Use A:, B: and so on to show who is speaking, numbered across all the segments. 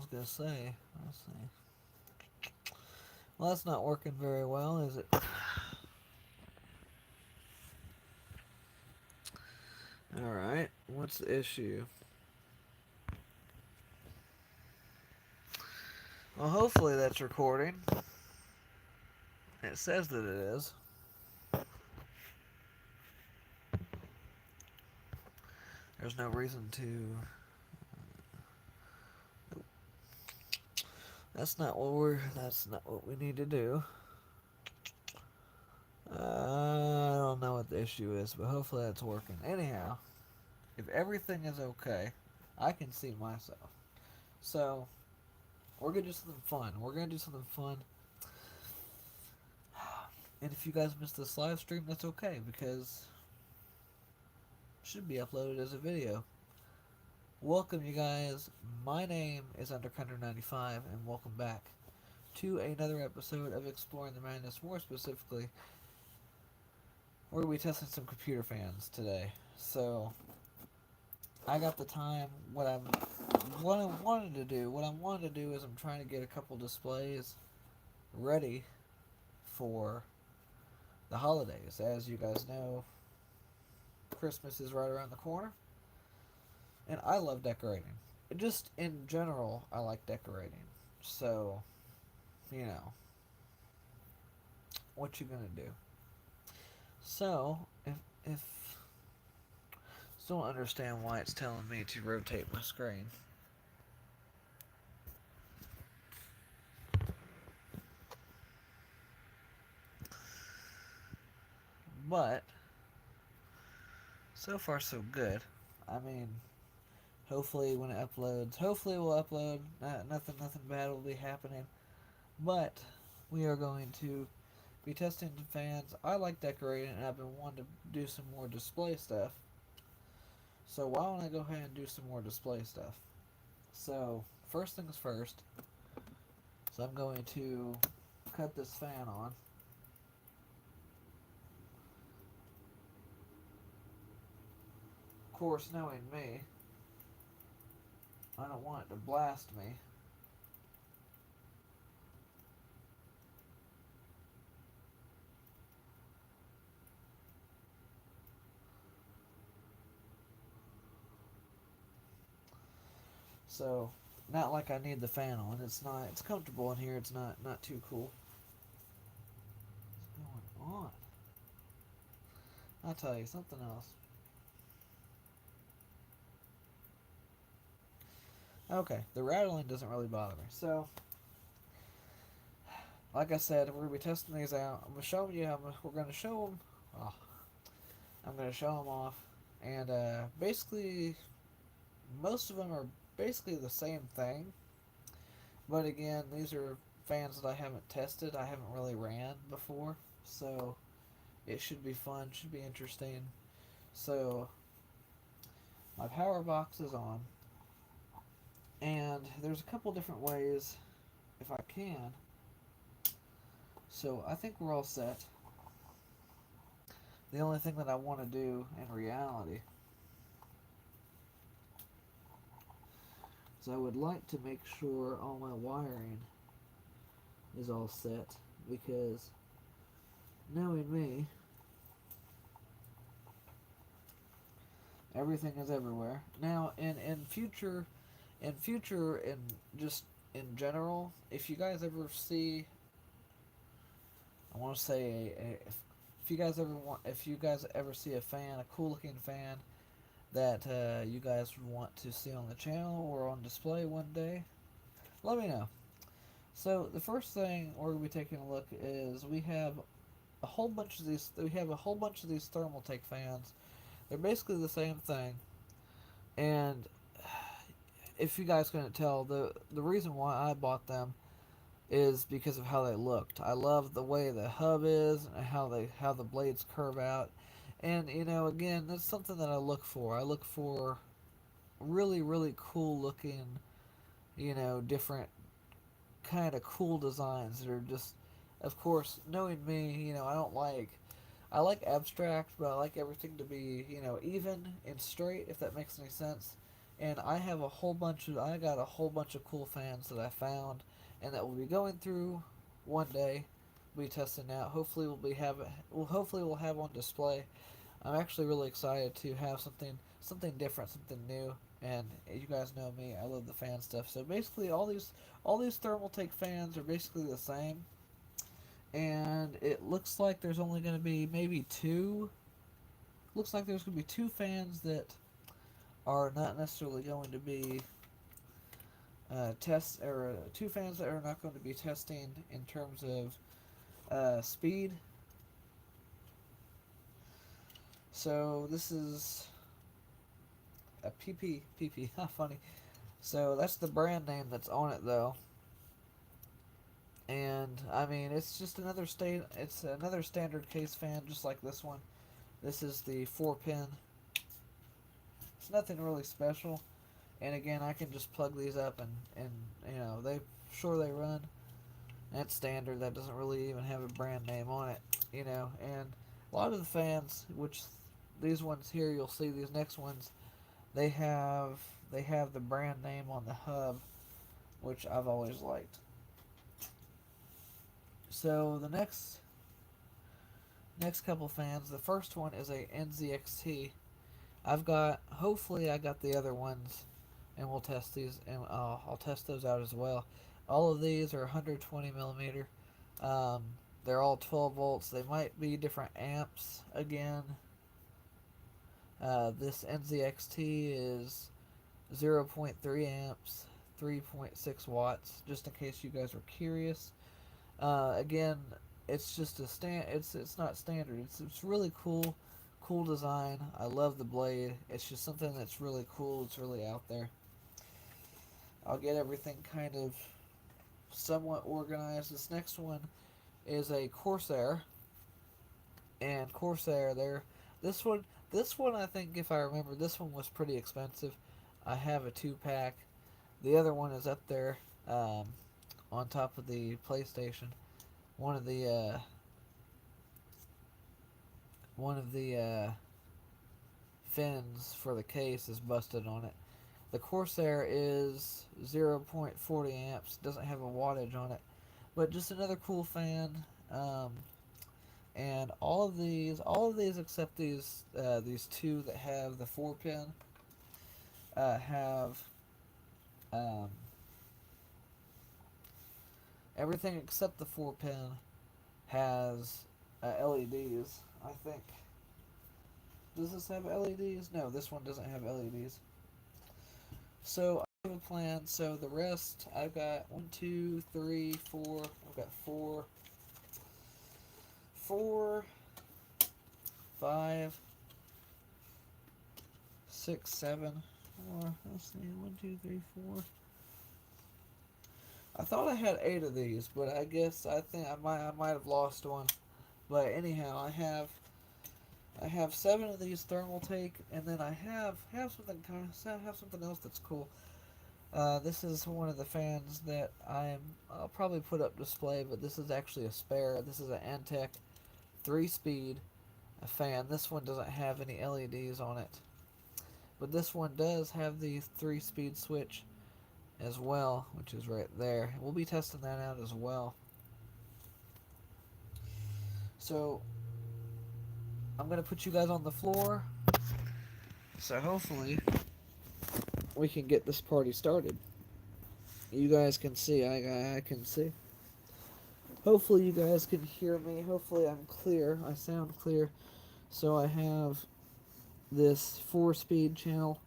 A: was gonna say, let's see. Well, that's not working very well, is it? Alright, what's the issue? Well, hopefully that's recording. It says that it is. There's no reason to. That's not what we need to do. I don't know what the issue is, but hopefully that's working. Anyhow, if everything is okay, I can see myself. So, we're gonna do something fun. We're gonna do something fun. And if you guys missed this live stream, that's okay because it should be uploaded as a video. Welcome, you guys. My name is Undercunder95, and welcome back to another episode of Exploring the Madness. More specifically, we're going to be testing some computer fans today. So, I got the time. What I wanted to do is I'm trying to get a couple displays ready for the holidays. As you guys know, Christmas is right around the corner, and I love decorating. Just in general, I like decorating. So, you know, what you gonna do? So, if still don't understand why it's telling me to rotate my screen. But so far so good. I mean, hopefully when it uploads, hopefully we'll upload. Nothing bad will be happening. But we are going to be testing the fans. I like decorating, and I've been wanting to do some more display stuff. So why don't I go ahead and do some more display stuff? So first things first. So I'm going to cut this fan on. Of course, knowing me, I don't want it to blast me. So, not like I need the fan on. It's comfortable in here. It's not too cool. What's going on? I'll tell you something else. Okay, the rattling doesn't really bother me. So, like I said, we're gonna be testing these out. I'm gonna show you how we're gonna show them. Oh, I'm gonna show them off, and basically, most of them are basically the same thing. But again, these are fans that I haven't tested. I haven't really ran before, so it should be fun. Should be interesting. So my power box is on, and there's a couple different ways if I can. So I think we're all set. The only thing that I want to do in reality is I would like to make sure all my wiring is all set because knowing me, everything is everywhere. Now in just in general, if you guys ever see, I want to say if you guys ever see a fan, a cool looking fan that you guys would want to see on the channel or on display one day, let me know. So the first thing we're gonna be taking a look is we have a whole bunch of these. We have a whole bunch of these Thermaltake fans. They're basically the same thing, and if you guys couldn't tell, the reason why I bought them is because of how they looked. I love the way the hub is and how the blades curve out. And again, that's something that I look for. I look for really cool looking, different kind of cool designs that are just, of course, knowing me, I like abstract, but I like everything to be, even and straight, if that makes any sense. and I got a whole bunch of cool fans that I found, and that we'll be going through one day. We'll be testing out. Hopefully we'll have on display. I'm actually really excited to have something different, something new. And you guys know me, I love the fan stuff. So basically, all these Thermaltake fans are basically the same, and it looks like there's only going to be maybe two. Looks like there's going to be two fans that are not necessarily going to be two fans that are not going to be testing in terms of speed. So this is a PP. How funny. So that's the brand name that's on it though. And I mean, it's another standard case fan, just like this one. This is the 4-pin. It's nothing really special. And again, I can just plug these up and they run. That's standard. That doesn't really even have a brand name on it, And a lot of the fans, which these ones here you'll see, these next ones, they have the brand name on the hub, which I've always liked. So the next couple fans, the first one is a NZXT. Hopefully I got the other ones, and we'll test these, and I'll test those out as well. All of these are 120 millimeter. Um, they're all 12 volts. They might be different amps again. This NZXT is 0.3 amps, 3.6 watts, just in case you guys are curious. Again, it's just it's not standard. It's really cool design. I love the blade. It's just something that's really cool. It's really out there. I'll get everything kind of somewhat organized. This next one is a Corsair, and Corsair there. This one I think, if I remember, this one was pretty expensive. I have a 2-pack. The other one is up there, on top of the PlayStation. One of the fins for the case is busted on it. The Corsair is 0.40 amps. Doesn't have a wattage on it, but just another cool fan. And all of these except these two that have the 4-pin have um, everything except the 4-pin has LEDs. I think. Does this have LEDs? No, this one doesn't have LEDs. So I have a plan. So the rest, I've got 1, 2, 3, 4. I've got 4, 5, 6, 7. Or let's see, 1, 2, 3, 4. I thought I had 8 of these, but I guess I think I might have lost one. But anyhow, I have 7 of these Thermaltake, and then I have something else that's cool. This is one of the fans that I'll probably put up display, but this is actually a spare. This is an Antec 3-speed fan. This one doesn't have any LEDs on it, but this one does have the 3-speed switch as well, which is right there. We'll be testing that out as well. So I'm gonna put you guys on the floor, so hopefully we can get this party started. You guys can see, I can see. Hopefully you guys can hear me. Hopefully I'm clear. I sound clear. So I have this 4-speed channel.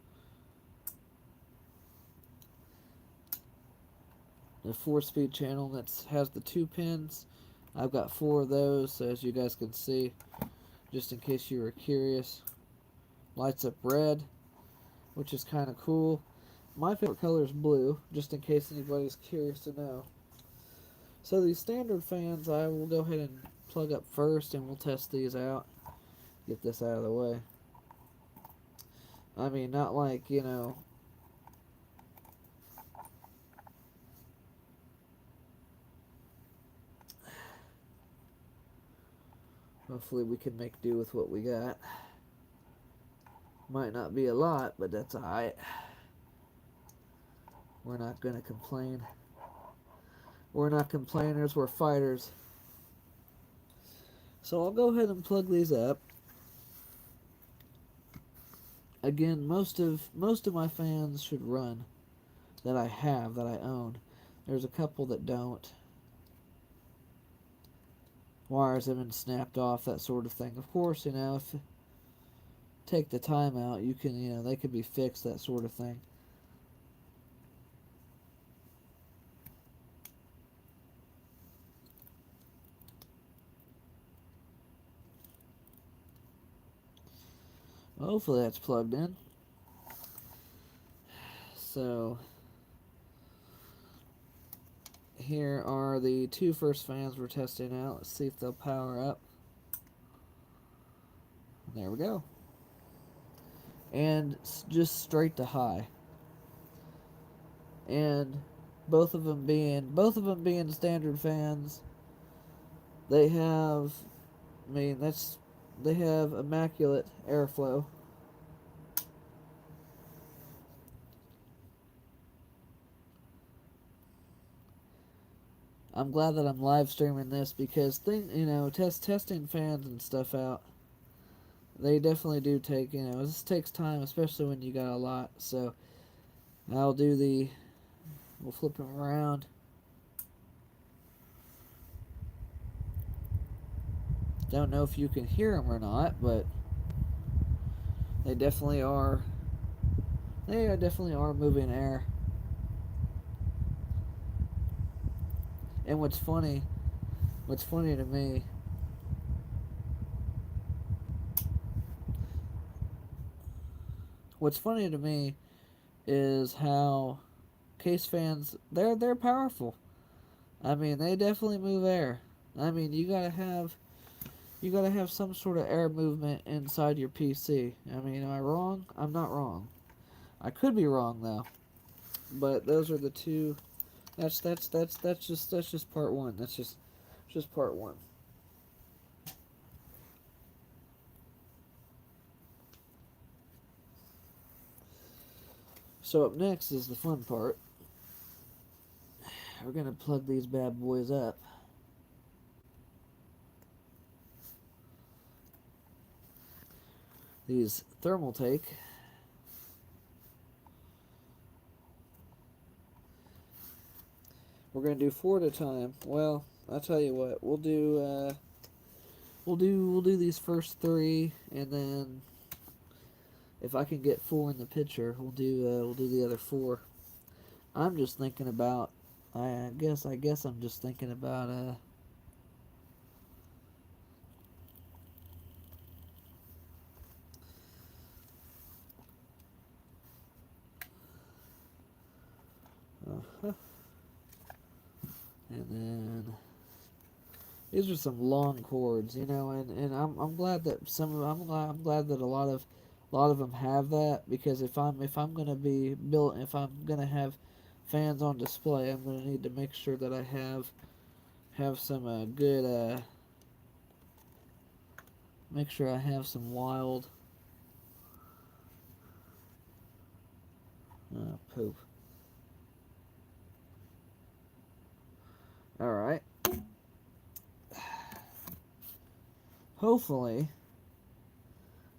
A: The 4-speed channel that has the 2 pins. I've got 4 of those, so as you guys can see, just in case you were curious. Lights up red, which is kind of cool. My favorite color is blue, just in case anybody's curious to know. So these standard fans I will go ahead and plug up first, and we'll test these out. Get this out of the way. I mean, not like, hopefully we can make do with what we got. Might not be a lot, but that's alright. We're not going to complain. We're not complainers, we're fighters. So I'll go ahead and plug these up. Again, most of my fans should run that I have, that I own. There's a couple that don't. Wires have been snapped off, that sort of thing. Of course, if you take the time out, you can, they could be fixed, that sort of thing. Hopefully that's plugged in. So here are the two first fans we're testing out. Let's see if they'll power up. There we go. And just straight to high. And both of them being standard fans, they have, they have immaculate airflow. I'm glad that I'm live streaming this because testing fans and stuff out, they definitely do take, this takes time, especially when you got a lot. So we'll flip them around. Don't know if you can hear them or not, but they definitely are moving air. And what's funny to me is how case fans, they're powerful. They definitely move air. You gotta have some sort of air movement inside your PC. Am I wrong? I'm not wrong. I could be wrong though. But those are the two. That's just part one. That's just part one. So up next is the fun part. We're gonna plug these bad boys up. These Thermaltake. We're gonna do 4 at a time. Well, I'll tell you what. We'll do these first 3, and then if I can get 4 in the picture, we'll do the other 4. I'm just thinking about. I guess I'm just thinking about and then these are some long cords, and I'm glad that I'm glad that a lot of them have that, because if I'm gonna have fans on display, I'm gonna need to make sure that I have some good make sure I have some wild poop. Alright. Hopefully,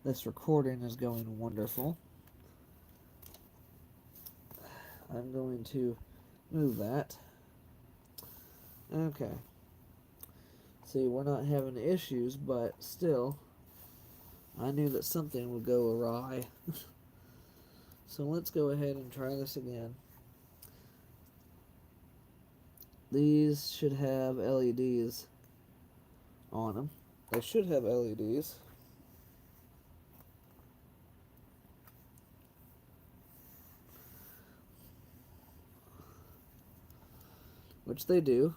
A: this recording is going wonderful. I'm going to move that. Okay. See, we're not having issues, but still, I knew that something would go awry. So let's go ahead and try this again. These should have LEDs on them. They should have LEDs. Which they do.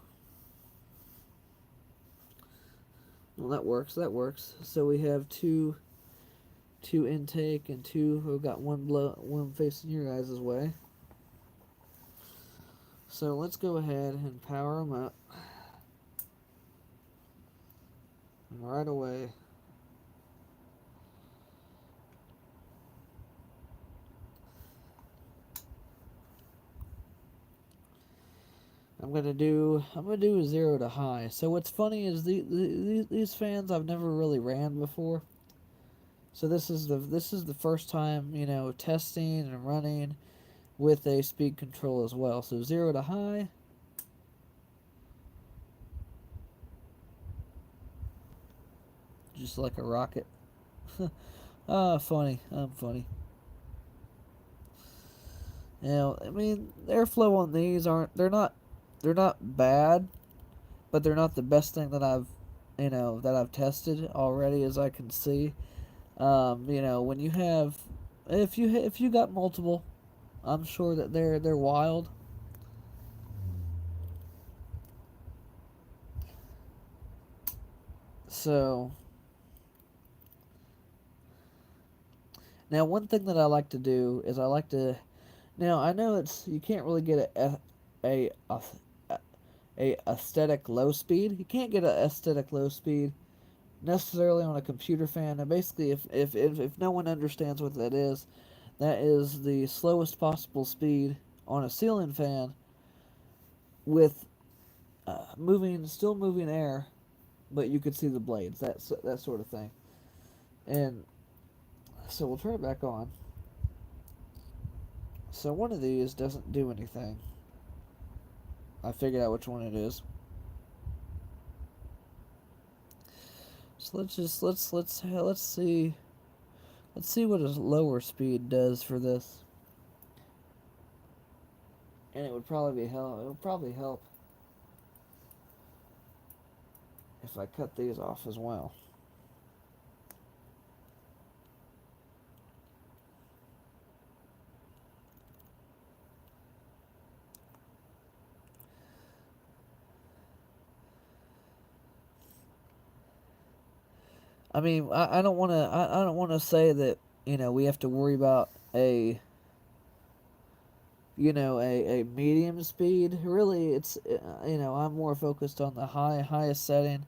A: Well, that works. So we have two intake and 2. We've got one facing your guys' way. So let's go ahead and power them up. And right away, I'm gonna do a zero to high. So what's funny is these fans I've never really ran before. So this is the first time, you know, testing and running with a speed control as well. So zero to high. Just like a rocket. Ah, funny. I'm funny. You know, I mean, the airflow on these aren't they're not bad, but they're not the best thing that I've tested already, as I can see. You know, when you have if you got multiple, I'm sure that they're wild. So now one thing that I like to do is I like to now I know it's you can't really get a a aesthetic low speed. You can't get a aesthetic low speed necessarily on a computer fan. And basically, if no one understands what that is the slowest possible speed on a ceiling fan with still moving air, but you could see the blades. That sort of thing. And so we'll turn it back on. So one of these doesn't do anything. I figured out which one it is. So let's see what a lower speed does for this. And it would probably help. It would probably help if I cut these off as well. I mean, I don't want to say that you know we have to worry about a you know a medium speed. Really, it's you know I'm more focused on the highest setting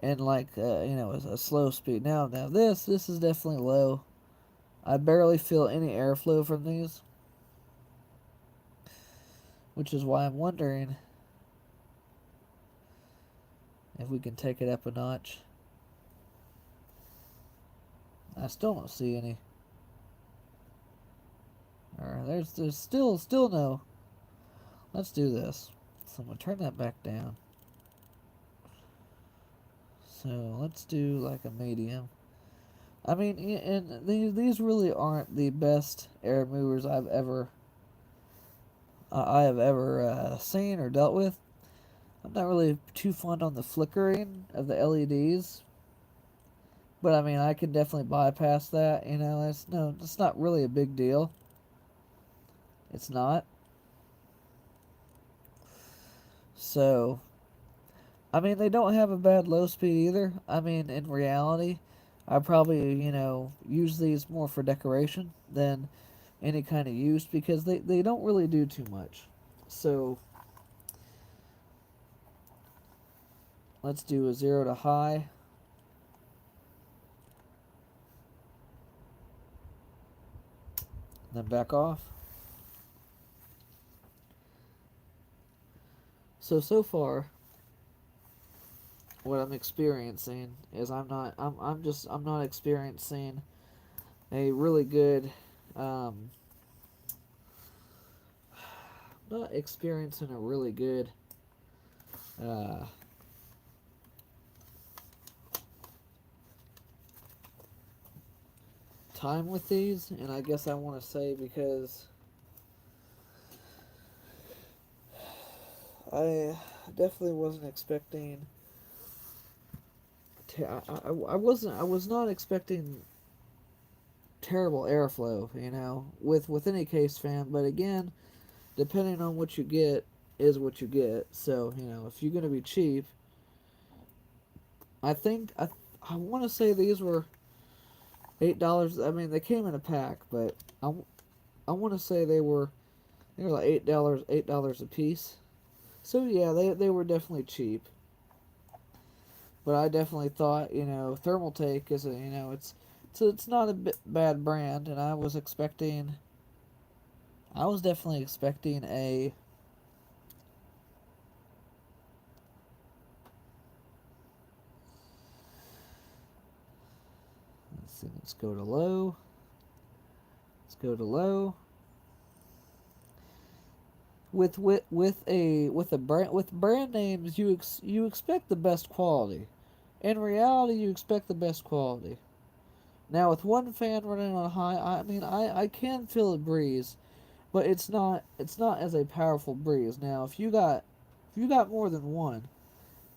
A: and like you know a slow speed. Now this is definitely low. I barely feel any airflow from these, which is why I'm wondering if we can take it up a notch. I still don't see any. Alright, there's still no. Let's do this. So I'm gonna turn that back down. So let's do like a medium. I mean, and these really aren't the best air movers I have ever seen or dealt with. I'm not really too fond on the flickering of the LEDs, but I mean I can definitely bypass that. You know, it's not really a big deal. It's not. So, I mean, they don't have a bad low speed either. I mean, in reality, I probably, you know, use these more for decoration than any kind of use because they don't really do too much. So, let's do a zero to high. Then back off. So far, what I'm experiencing is I'm not experiencing a really good um, not experiencing a really good uh, time with these, and I guess I want to say because I definitely wasn't expecting. I was not expecting terrible airflow, you know, with any case fan. But again, depending on what you get is what you get. So you know, if you're gonna be cheap, I think I want to say these were $8. I mean, they came in a pack, but I want to say they were like $8 a piece. So yeah, they were definitely cheap. But I definitely thought, you know, Thermaltake is a, you know, it's not a bad brand, and I was definitely expecting see, let's go to low. Let's go to low. With brand names, you expect the best quality. In reality, you expect the best quality. Now with one fan running on high, I mean I can feel a breeze, but it's not as a powerful breeze. Now if you got more than one,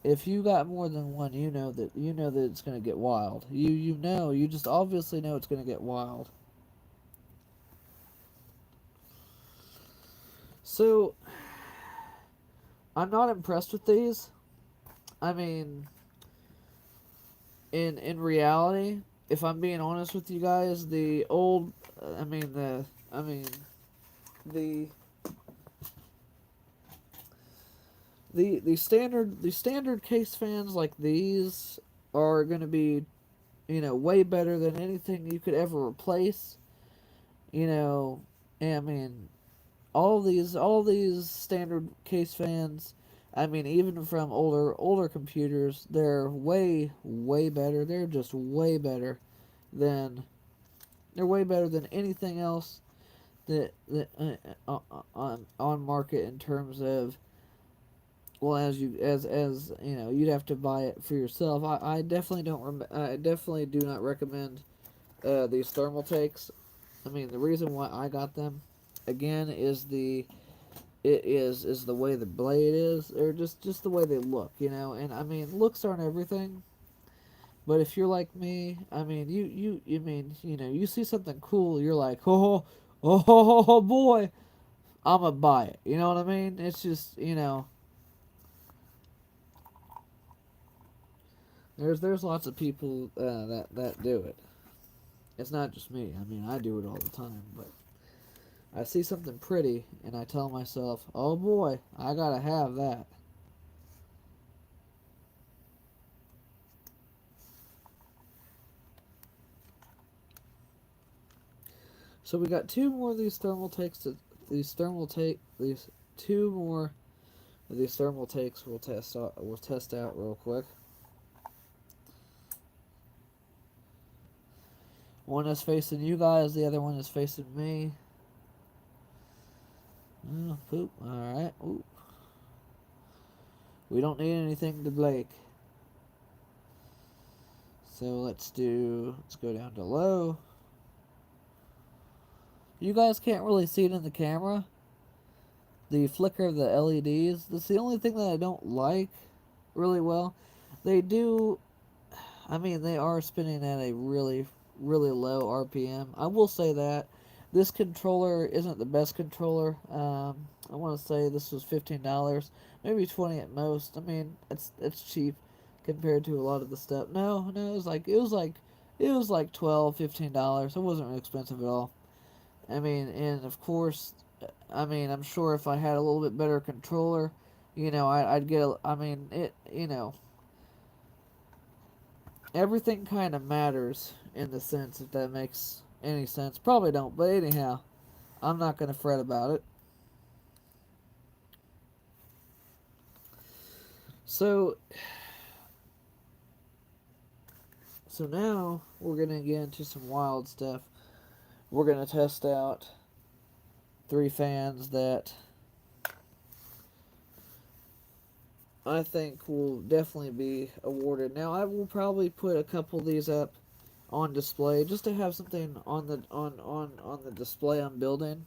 A: if you got more than one, you know that it's gonna get wild. You just obviously know it's gonna get wild. So I'm not impressed with these. I mean, in reality, if I'm being honest with you guys, the old, I mean I mean the the standard case fans like these are going to be, way better than anything you could ever replace. You know, and I mean all these standard case fans, I mean even from older computers, they're way better. Than they're way better than anything else on market in terms of, well, as you know, you'd have to buy it for yourself. I definitely don't I definitely do not recommend these thermal takes. I mean, the reason why I got them again is the way the blade is, or just the way they look, and I mean, looks aren't everything. But if you're like me, I mean, you mean, you see something cool, you're like, oh boy, I'm gonna buy it. You know what I mean? It's just, there's lots of people that do it. It's not just me. I mean, I do it all the time. But I see something pretty, and I tell myself, oh boy, I gotta have that. So we got two more of these thermal takes. These two more of these thermal takes. We'll test out. We'll test out real quick. One is facing you guys. The other one is facing me. Oh, poop. All right. Ooh. We don't need anything to Blake. So let's go down to low. You guys can't really see it in the camera. The flicker of the LEDs. That's the only thing that I don't like really well. They do, I mean, they are spinning at a really low RPM. I will say that. This controller isn't the best controller. I want to say this was $15, maybe 20 at most. I mean, it's cheap compared to a lot of the stuff. No, it was like $12, $15. It wasn't really expensive at all. I mean, and of course, I mean, I'm sure if I had a little bit better controller, I'd get. I mean, everything kind of matters in the sense, if that makes any sense. Probably don't, but anyhow, I'm not gonna fret about it. So, so now we're gonna get into some wild stuff. We're gonna test out three fans that I think will definitely be awarded. Now, I will probably put a couple of these up on display just to have something on the display I'm building.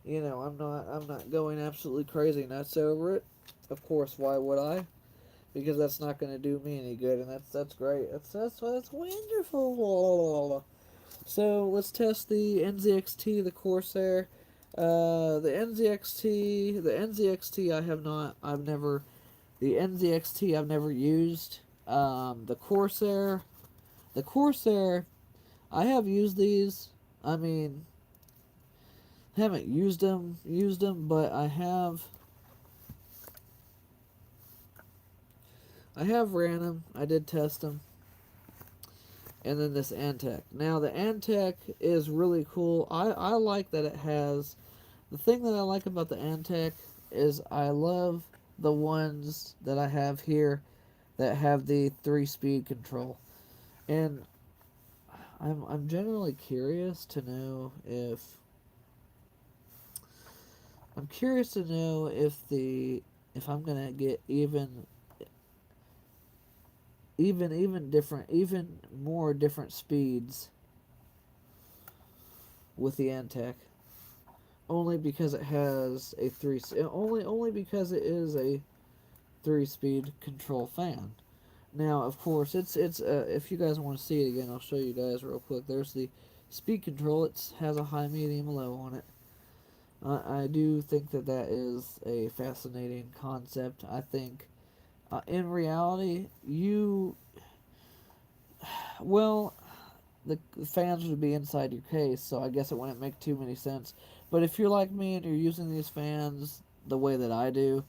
A: I'm not going absolutely crazy nuts over it. Of course, why would I? Because that's not going to do me any good, and that's great. That's wonderful. So let's test the NZXT, the Corsair. The NZXT the NZXT I've never used. The Corsair, I have used these. I mean, haven't used them, but I have ran them. I did test them. And then this Antec. Now the Antec is really cool. I like that it has, the thing that I like about the Antec is I love the ones that I have here that have the 3-speed control. And I'm generally curious to know if if I'm gonna get even different, even more different speeds with the Antec, only because it has a only because it is a 3-speed control fan. Now, of course, it's if you guys want to see it again, I'll show you guys real quick. There's the speed control. It has a high, medium, low on it. I do think that that is a fascinating concept. I think, in reality, well, the fans would be inside your case, so I guess it wouldn't make too many sense. But if you're like me and you're using these fans the way that I do,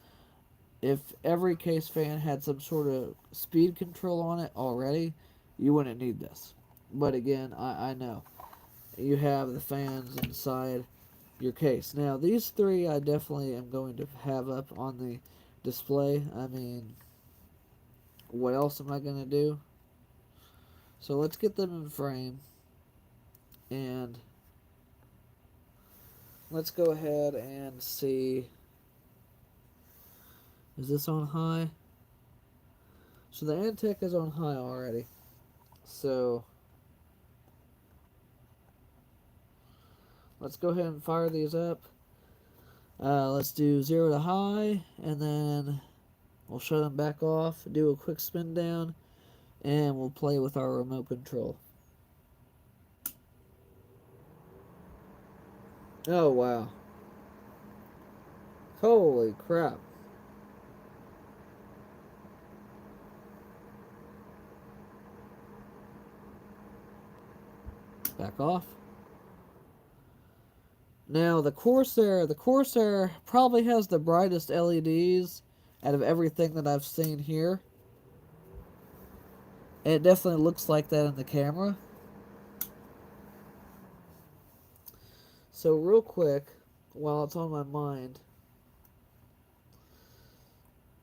A: if every case fan had some sort of speed control on it already, you wouldn't need this. But again, I know you have the fans inside your case. Now, these three I definitely am going to have up on the display. I mean, what else am I going to do? So let's get them in frame, and let's go ahead and see. Is this on high? So the Antec is on high already. So let's go ahead and fire these up. Let's do 0 to high, and then we'll shut them back off, do a quick spin down, and we'll play with our remote control. Oh, wow. Holy crap. Back off. Now, the Corsair probably has the brightest LEDs out of everything that I've seen here. And it definitely looks like that in the camera. So real quick, while it's on my mind,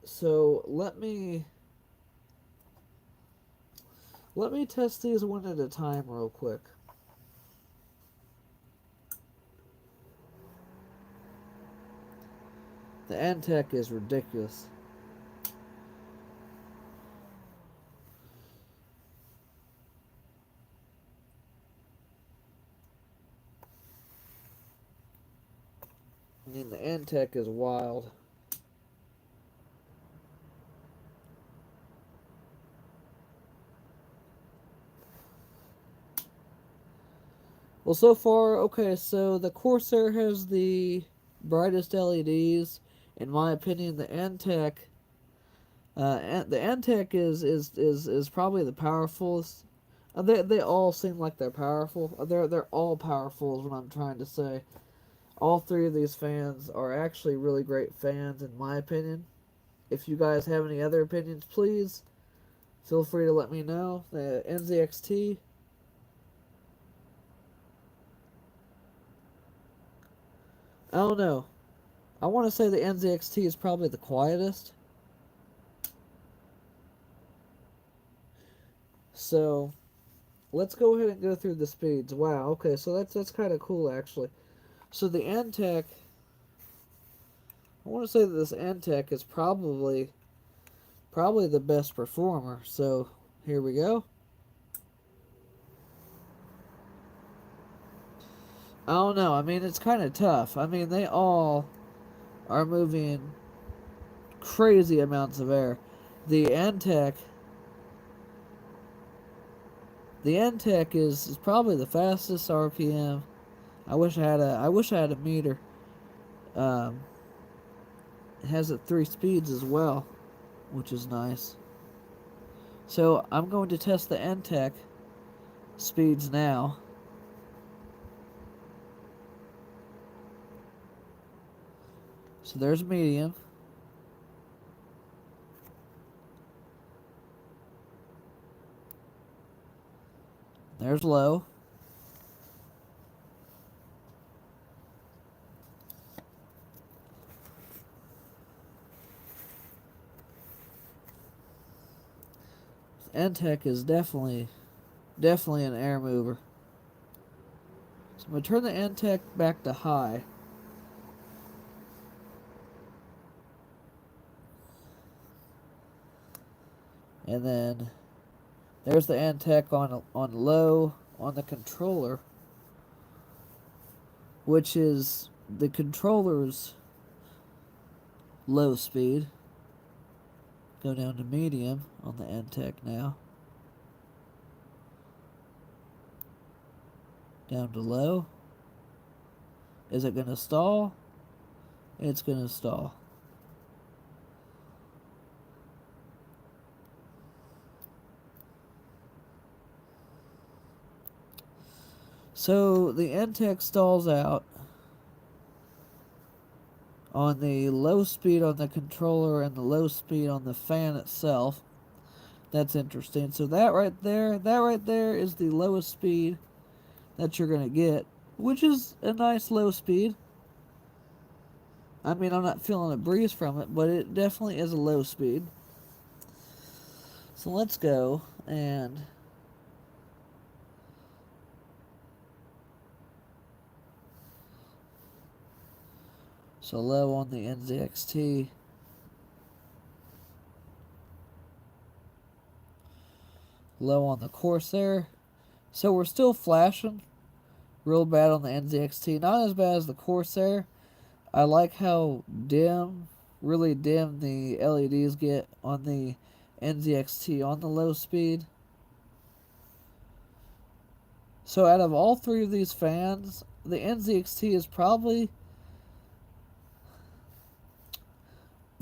A: so let me test these one at a time real quick. The Antec is ridiculous. I mean, the Antec is wild. Well, so far, okay, so the Corsair has the brightest LEDs. In my opinion, the Antec is probably the powerfulest. They all seem like they're powerful. They're all powerful is what I'm trying to say. All three of these fans are actually really great fans in my opinion. If you guys have any other opinions, please feel free to let me know. The NZXT, I don't know. I want to say the NZXT is probably the quietest. So let's go ahead and go through the speeds. Wow. Okay, so that's kind of cool actually. So the Antec, I want to say that this Antec is probably the best performer. So here we go. I don't know. I mean, it's kind of tough. I mean, they all are moving crazy amounts of air. The Antec, is probably the fastest RPM. I wish I had a meter. Um, it has it 3 speeds as well, which is nice. So I'm going to test the Antec speeds now. So there's medium. There's low. Antec is definitely Definitely an air mover. So I'm going to turn the N-Tech back to high. And then there's the N-Tech on low on the controller, which is the controller's low speed. Go down to medium on the N-Tech now. Down to low. Is it going to stall? It's going to stall. So the N-Tech stalls out on the low speed on the controller and the low speed on the fan itself. That's interesting. So that right there is the lowest speed that you're going to get, which is a nice low speed. I mean, I'm not feeling a breeze from it, but it definitely is a low speed. So let's go and so low on the NZXT. Low on the Corsair. So we're still flashing real bad on the NZXT. Not as bad as the Corsair. I like how dim, really dim the LEDs get on the NZXT on the low speed. So out of all three of these fans, the NZXT is probably,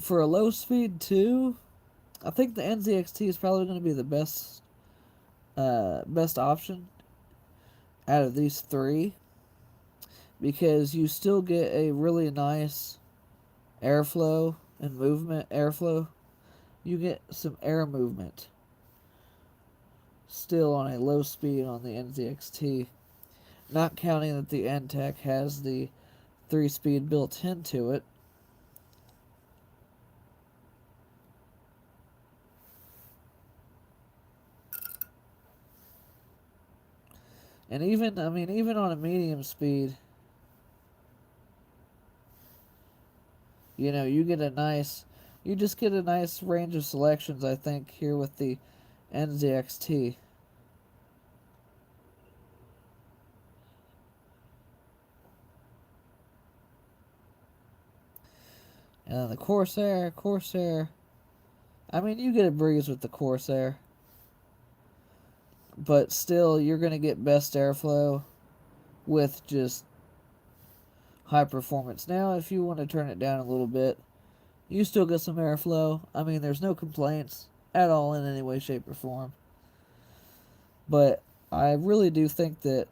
A: for a low speed too, I think the NZXT is probably going to be the best option out of these three, because you still get a really nice airflow and movement. You get some air movement still on a low speed on the NZXT, not counting that the N-Tech has the 3-speed built into it. And even on a medium speed, you just get a nice range of selections, I think, here with the NZXT. And then the Corsair, I mean, you get a breeze with the Corsair, but still, you're going to get best airflow with just high performance. Now, if you want to turn it down a little bit, you still get some airflow. I mean, there's no complaints at all in any way, shape, or form. But I really think that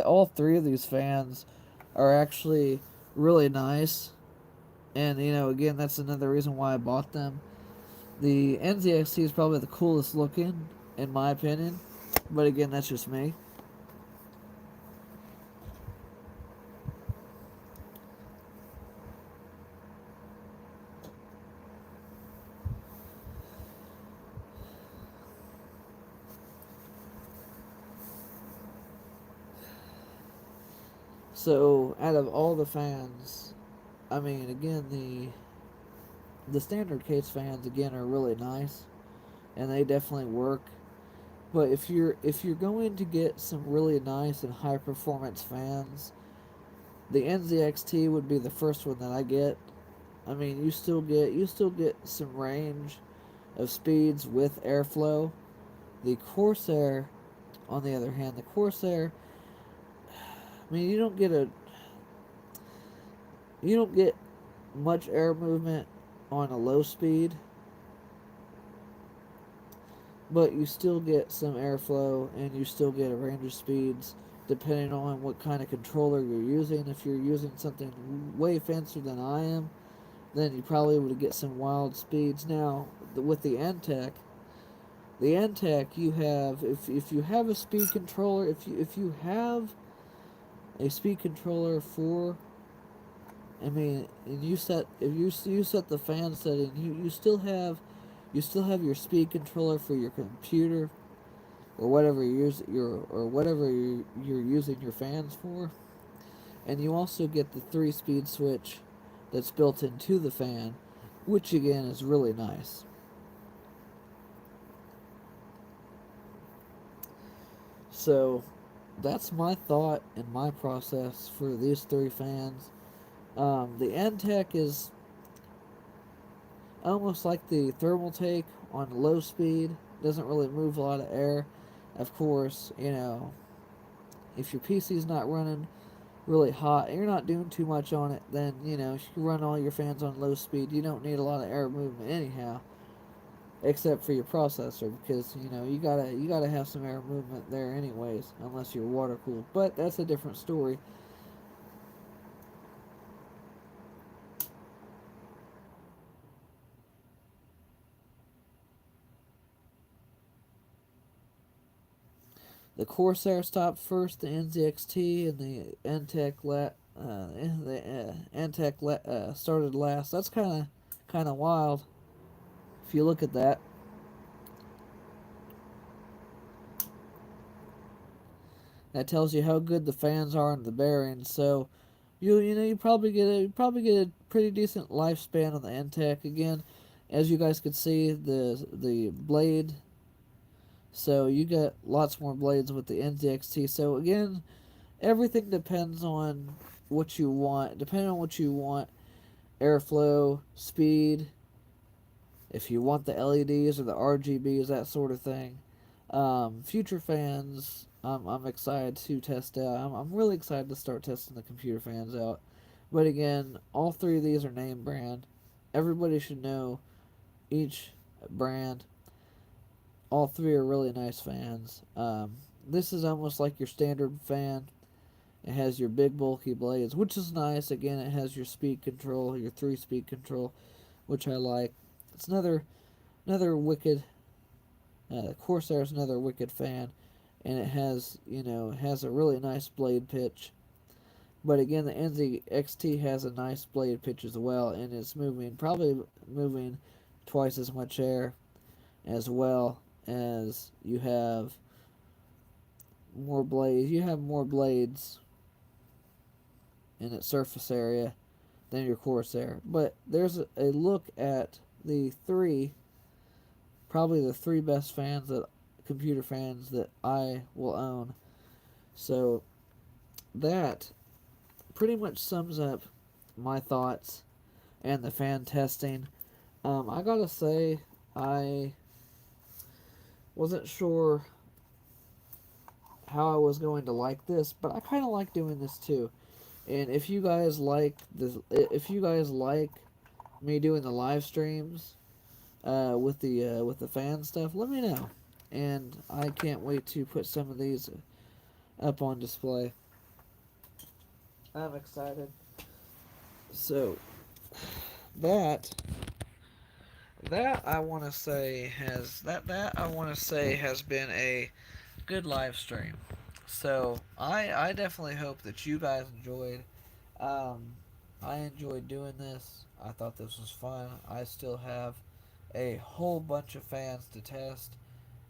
A: all three of these fans are actually really nice. And, again, that's another reason why I bought them. The NZXT is probably the coolest looking, in my opinion. But again, that's just me. So, out of all the fans, I mean, again, the standard case fans again are really nice, and they definitely work. But if you're going to get some really nice and high performance fans, the NZXT would be the first one that I get. I mean, you still get some range of speeds with airflow. The Corsair, on the other hand, I mean, you don't get much air movement on a low speed, but you still get some airflow and you still get a range of speeds depending on what kind of controller you're using. If you're using something way fancier than I am, then you probably would get some wild speeds. Now, with the N-Tech, you have, if you have a speed controller, if you have a speed controller for, I mean, and you set, if you set the fan setting, you still have your speed controller for your computer, or whatever you're using your fans for. And you also get the 3-speed switch that's built into the fan, which again is really nice. So that's my thought and my process for these 3 fans. The Entech is almost like the thermal take on low speed. Doesn't really move a lot of air. Of course, if your PC's not running really hot and you're not doing too much on it, then if you run all your fans on low speed, you don't need a lot of air movement anyhow, except for your processor, because you gotta have some air movement there anyways, unless you're water cooled. But that's a different story. The Corsair stopped first, the NZXT and the Antec started last. That's kind of wild if you look at that. That tells you how good the fans are in the bearings. So you probably get a pretty decent lifespan on the Antec. Again, as you guys could see, the blade. So you get lots more blades with the NZXT. So again, everything depends on what you want. Depending on what you want, airflow, speed, if you want the LEDs or the RGBs, that sort of thing. Future fans, I'm excited to test out. I'm really excited to start testing the computer fans out. But again, all 3 of these are name brand. Everybody should know each brand. All 3 are really nice fans. This is almost like your standard fan. It has your big bulky blades, which is nice. Again, it has your speed control, your 3-speed control, which I like. It's another wicked. Corsair's another wicked fan, and it has a really nice blade pitch. But again, the NZXT has a nice blade pitch as well, and it's probably moving twice as much air, as well as you have more blades. You have more blades in its surface area than your Corsair. But there's a look at the probably the 3 best computer fans that I will own. So that pretty much sums up my thoughts and the fan testing. I gotta say, I wasn't sure how I was going to like this, but I kind of like doing this too. And if you guys like me doing the live streams with the fan stuff, let me know. And I can't wait to put some of these up on display. I'm excited. So that that I want to say has been a good live stream. So I definitely hope that you guys enjoyed. Um, I enjoyed doing this. I thought this was fun. I still have a whole bunch of fans to test,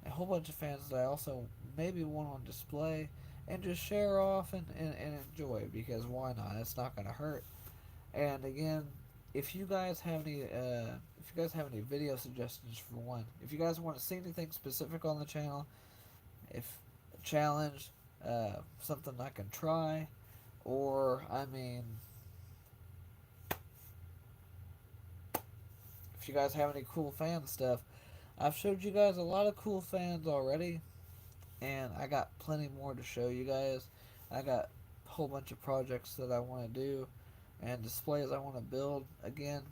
A: a whole bunch of fans that I also maybe want on display and just share off and enjoy, because why not? It's not going to hurt. And again, if you guys have any video suggestions for one, if you guys want to see anything specific on the channel, if a challenge, something I can try, or if you guys have any cool fan stuff, I've showed you guys a lot of cool fans already, and I got plenty more to show you guys. I got a whole bunch of projects that I want to do and displays I want to build. Again,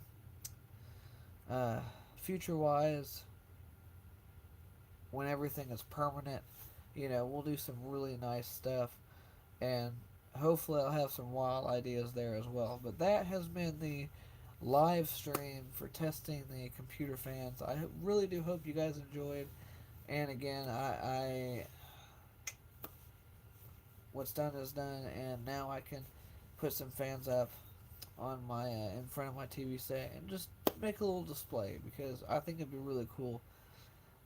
A: uh, future wise, when everything is permanent, we'll do some really nice stuff, and hopefully I'll have some wild ideas there as well. But that has been the live stream for testing the computer fans. I really do hope you guys enjoyed. And again, I what's done is done, and now I can put some fans up on my in front of my TV set and just make a little display, because I think it'd be really cool.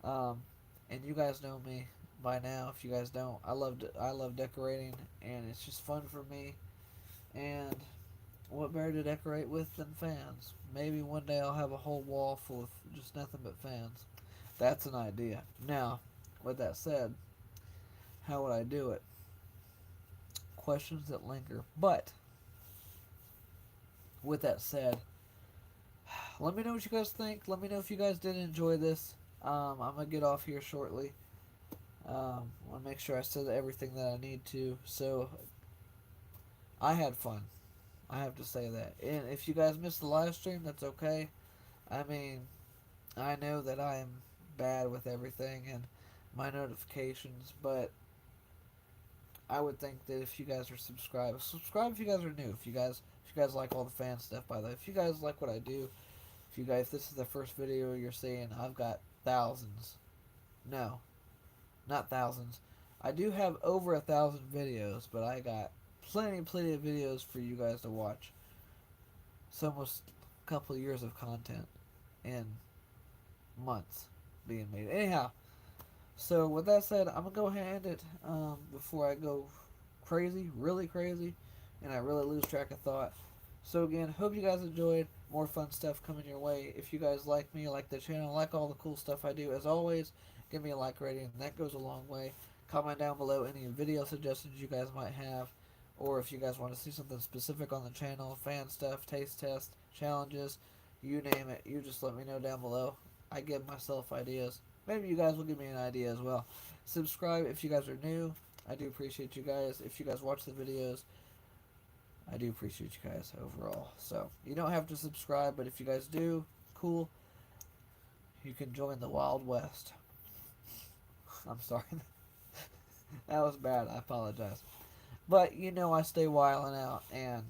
A: And you guys know me. by now. If you guys don't, I love decorating, and it's just fun for me. And what better to decorate with than fans? Maybe one day I'll have a whole wall full of just nothing but fans. That's an idea. Now, with that said, how would I do it? Questions that linger. But with that said, let me know what you guys think. Let me know if you guys did enjoy this. I'm gonna get off here shortly. I want to make sure I said everything that I need to. So I had fun. I have to say that. And if you guys missed the live stream, that's okay. I mean, I know that I am bad with everything and my notifications, but I would think that if you guys are subscribe if you guys are new. If you guys like all the fan stuff, by the way. If you guys like what I do, if this is the first video you're seeing, I've got thousands. No, not thousands. I do have over 1,000 videos, but I got plenty of videos for you guys to watch. It's almost a couple of years of content in months being made. Anyhow, so with that said, I'm gonna go ahead and end it before I go crazy, really crazy, and I really lose track of thought. So again, hope you guys enjoyed. More fun stuff coming your way. If you guys like me, like the channel, like all the cool stuff I do, as always, give me a like rating. That goes a long way. Comment down below any video suggestions you guys might have, or if you guys want to see something specific on the channel, fan stuff, taste test, challenges, you name it. You just let me know down below. I give myself ideas. Maybe you guys will give me an idea as well. Subscribe if you guys are new. I do appreciate you guys. If you guys watch the videos, I do appreciate you guys overall. So, you don't have to subscribe, but if you guys do, cool. You can join the Wild West. I'm sorry. That was bad. I apologize. But, I stay wilding out, and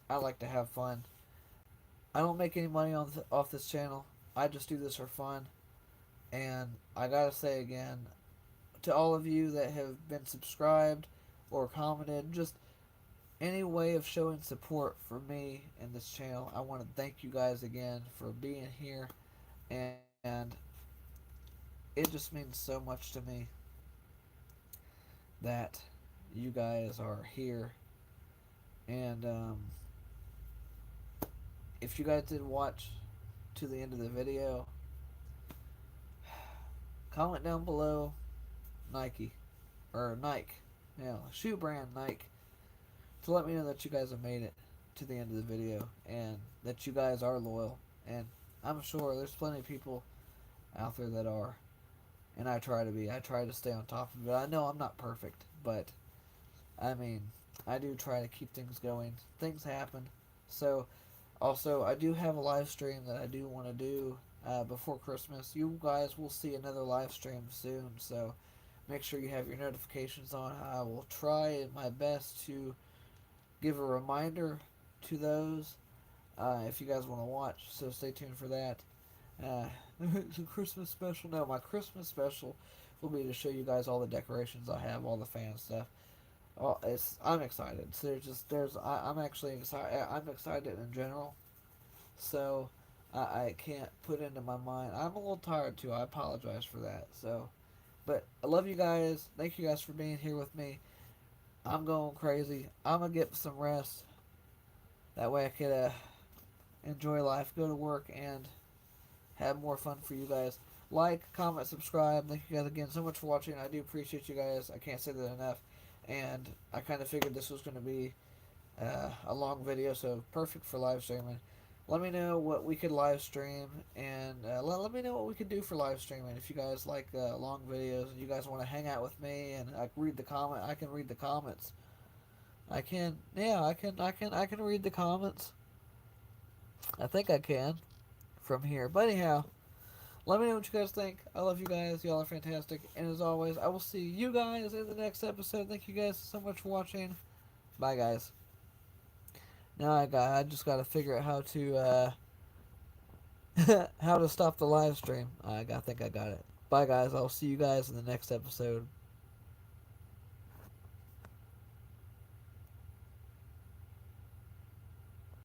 A: I like to have fun. I don't make any money off this channel. I just do this for fun. And I gotta say again, to all of you that have been subscribed or commented, just any way of showing support for me and this channel, I want to thank you guys again for being here. And it just means so much to me that you guys are here. And if you guys did watch to the end of the video, comment down below Nike or Nike, shoe brand Nike, to let me know that you guys have made it to the end of the video and that you guys are loyal. And I'm sure there's plenty of people out there that are, and I try to be. I try to stay on top of it. I know I'm not perfect, but I mean, I do try to keep things going. Things happen. So also, I do have a live stream that I do want to do before Christmas. You guys will see another live stream soon, so make sure you have your notifications on. I will try my best to give a reminder to those if you guys want to watch, so stay tuned for that. It's a Christmas special. No, my Christmas special will be to show you guys all the decorations I have, all the fan stuff. I'm excited. So I'm actually excited. I'm excited in general. So I can't put into my mind. I'm a little tired too. I apologize for that. So, but I love you guys. Thank you guys for being here with me. I'm going crazy. I'm gonna get some rest. That way I could enjoy life, go to work, and have more fun for you guys. Like, comment, subscribe. Thank you guys again so much for watching. I do appreciate you guys. I can't say that enough. And I kind of figured this was going to be a long video, so perfect for live streaming. Let me know what we could live stream, and let me know what we could do for live streaming. If you guys like long videos and you guys want to hang out with me and I can read the comments. I can read the comments. I think I can from here. But anyhow, let me know what you guys think. I love you guys. Y'all are fantastic. And as always, I will see you guys in the next episode. Thank you guys so much for watching. Bye, guys. Now I just got to figure out how to how to stop the live stream. I think I got it. Bye, guys. I'll see you guys in the next episode.